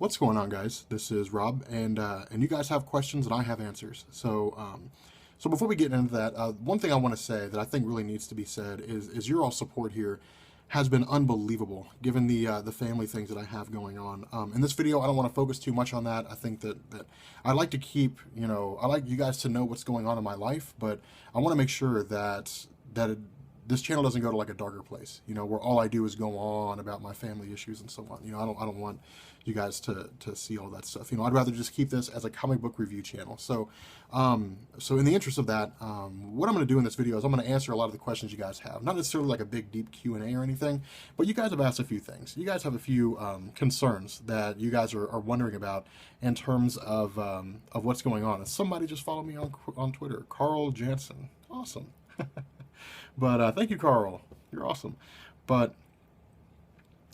What's going on, guys? This is Rob, and you guys have questions and I have answers. So before we get into that, one thing I want to say that I think really needs to be said is your all support here has been unbelievable, given the family things that I have going on. In this video, I don't want to focus too much on that. I think that I like to keep, I like you guys to know what's going on in my life, but I want to make sure that this channel doesn't go to like a darker place, where all I do is go on about my family issues and so on. I don't want you guys to see all that stuff. I'd rather just keep this as a comic book review channel. So in the interest of that, what I'm going to do in this video is I'm going to answer a lot of the questions you guys have. Not necessarily like a big deep Q&A or anything, but you guys have asked a few things. You guys have a few concerns that you guys are wondering about in terms of what's going on. And somebody just followed me on Twitter, Carl Jansen. Awesome. But thank you, Carl. You're awesome. But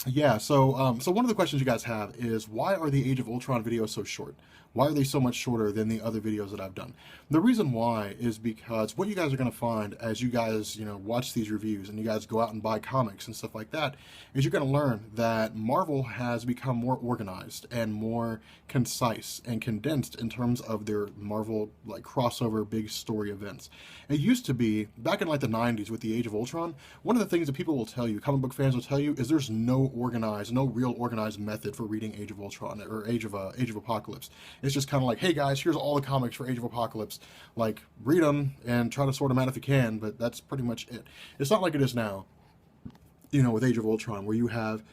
yeah, so one of the questions you guys have is, why are the Age of Ultron videos so short? Why are they so much shorter than the other videos that I've done? The reason why is because what you guys are going to find as you guys, watch these reviews and you guys go out and buy comics and stuff like that, is you're going to learn that Marvel has become more organized and more concise and condensed in terms of their Marvel like crossover big story events. It used to be, back in like the 90s with the Age of Ultron, one of the things that people will tell you, comic book fans will tell you, is there's no real organized method for reading Age of Ultron or Age of Apocalypse. It's just kind of like, hey guys, here's all the comics for Age of Apocalypse. Like, read them and try to sort them out if you can, but that's pretty much it. It's not like it is now, with Age of Ultron, where you have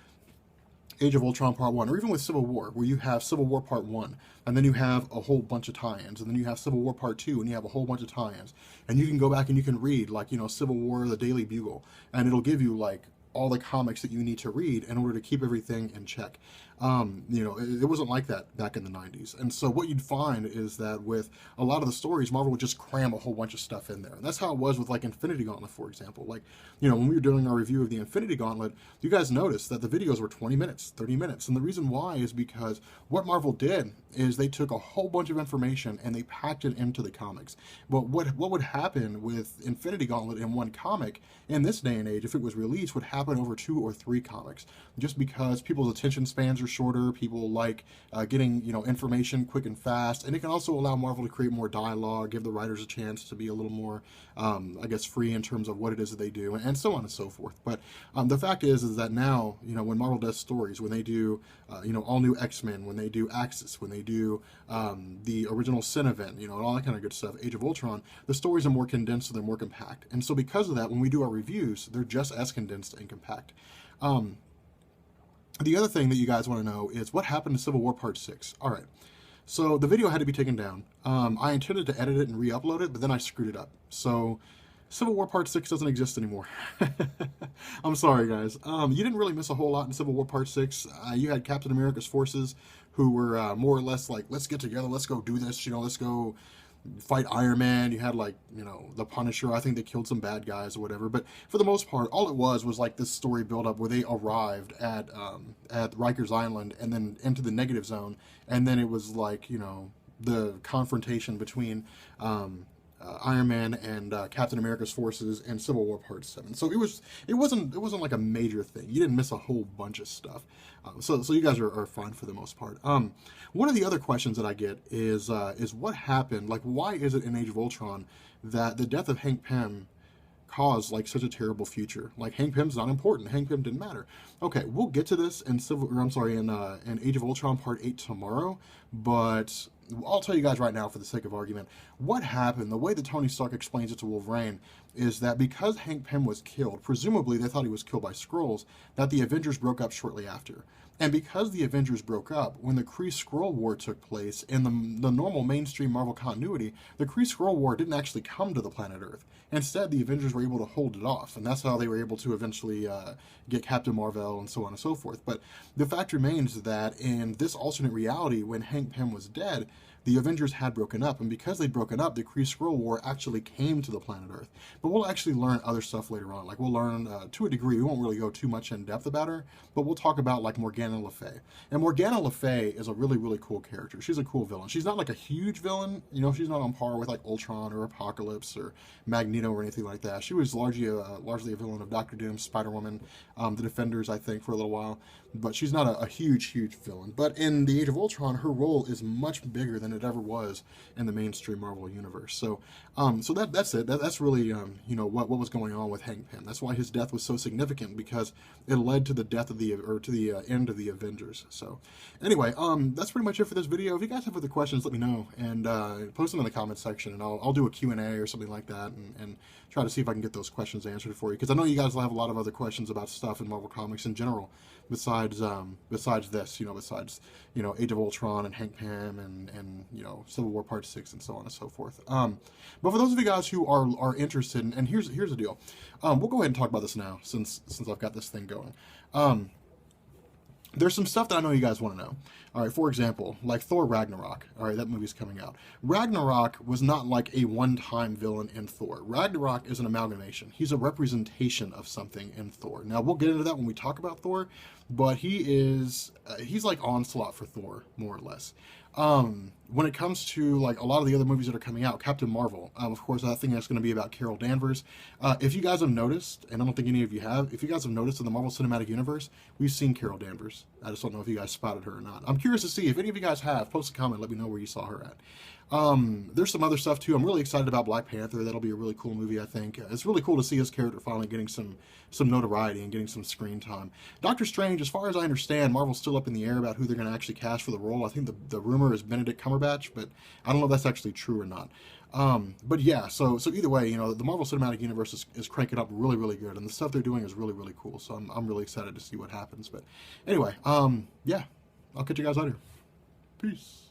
Age of Ultron Part 1, or even with Civil War, where you have Civil War Part 1, and then you have a whole bunch of tie-ins, and then you have Civil War Part 2, and you have a whole bunch of tie-ins. And you can go back and you can read, like, Civil War, the Daily Bugle, and it'll give you, like, all the comics that you need to read in order to keep everything in check. It wasn't like that back in the 90s. And so what you'd find is that with a lot of the stories, Marvel would just cram a whole bunch of stuff in there. And that's how it was with like Infinity Gauntlet, for example. Like, when we were doing our review of the Infinity Gauntlet, you guys noticed that the videos were 20 minutes, 30 minutes. And the reason why is because what Marvel did is they took a whole bunch of information and they packed it into the comics. But what would happen with Infinity Gauntlet in one comic in this day and age, if it was released, would happen over 2 or 3 comics, just because people's attention spans are shorter. People like getting information quick and fast, and it can also allow Marvel to create more dialogue, give the writers a chance to be a little more I guess free in terms of what it is that they do, and so on and so forth. But the fact is that now, when Marvel does stories, when they do all new X-Men, when they do Axis, when they do the original Sin event, and all that kind of good stuff, Age of Ultron, the stories are more condensed, so they're more compact. And so because of that, when we do our reviews, they're just as condensed and compact. The other thing that you guys want to know is what happened to Civil War Part 6. All right, so the video had to be taken down. I intended to edit it and re-upload it, but then I screwed it up. So Civil War Part 6 doesn't exist anymore. I'm sorry, guys. You didn't really miss a whole lot in Civil War Part 6. You had Captain America's forces who were more or less like, let's get together, let's go do this, let's go fight Iron Man. You had like, the Punisher. I think they killed some bad guys or whatever. But for the most part, all it was like this story build up where they arrived at Rikers Island and then into the negative zone. And then it was like, the confrontation between Iron Man and Captain America's forces in Civil War Part 7. So it wasn't like a major thing. You didn't miss a whole bunch of stuff. So you guys are fine for the most part. One of the other questions that I get is what happened? Like, why is it in Age of Ultron that the death of Hank Pym caused like such a terrible future? Like, Hank Pym's not important. Hank Pym didn't matter. Okay, we'll get to this in in Age of Ultron Part 8 tomorrow, but I'll tell you guys right now for the sake of argument, what happened, the way that Tony Stark explains it to Wolverine, is that because Hank Pym was killed, presumably they thought he was killed by Skrulls, that the Avengers broke up shortly after. And because the Avengers broke up, when the Kree-Skrull War took place in the normal mainstream Marvel continuity, the Kree-Skrull War didn't actually come to the planet Earth. Instead, the Avengers were able to hold it off, and that's how they were able to eventually get Captain Marvel and so on and so forth. But the fact remains that in this alternate reality, when Hank Pym was dead, the Avengers had broken up, and because they'd broken up, the Kree-Skrull War actually came to the planet Earth. But we'll actually learn other stuff later on. Like, we'll learn, to a degree, we won't really go too much in depth about her, but we'll talk about, like, Morgana Le Fay. And Morgana Le Fay is a really, really cool character. She's a cool villain. She's not, like, a huge villain. She's not on par with, like, Ultron or Apocalypse or Magneto or anything like that. She was largely a villain of Doctor Doom, Spider-Woman, the Defenders, I think, for a little while. but she's not a huge, huge villain. But in the Age of Ultron, her role is much bigger than it ever was in the mainstream Marvel universe. So, that's it. That's really, what was going on with Hank Pym. That's why his death was so significant, because it led to the death of the end of the Avengers. So, anyway, that's pretty much it for this video. If you guys have other questions, let me know, and post them in the comments section, and I'll do a Q&A or something like that, and try to see if I can get those questions answered for you, because I know you guys will have a lot of other questions about stuff in Marvel Comics in general, besides this, besides Age of Ultron and Hank Pym and Civil War Part 6 and so on and so forth. But for those of you guys who are interested, and here's the deal, we'll go ahead and talk about this now, since I've got this thing going. There's some stuff that I know you guys want to know. All right, for example, like Thor Ragnarok. All right, that movie's coming out. Ragnarok was not like a one-time villain in Thor. Ragnarok is an amalgamation. He's a representation of something in Thor. Now, we'll get into that when we talk about Thor, but he's like Onslaught for Thor, more or less. When it comes to like a lot of the other movies that are coming out, Captain Marvel, of course, I think that's going to be about Carol Danvers. If you guys have noticed, and I don't think any of you have, if you guys have noticed in the Marvel Cinematic Universe, we've seen Carol Danvers. I just don't know if you guys spotted her or not. I'm curious to see if any of you guys have. Post a comment, let me know where you saw her at. There's some other stuff too. I'm really excited about Black Panther. That'll be a really cool movie, I think. It's really cool to see his character finally getting some notoriety and getting some screen time. Doctor Strange, as far as I understand, Marvel's still up in the air about who they're going to actually cast for the role. I think the rumor is Benedict Cumberbatch, but I don't know if that's actually true or not. But yeah, so either way, the Marvel Cinematic Universe is cranking up really, really good, and the stuff they're doing is really, really cool. So I'm really excited to see what happens. But anyway, yeah, I'll catch you guys later. Peace.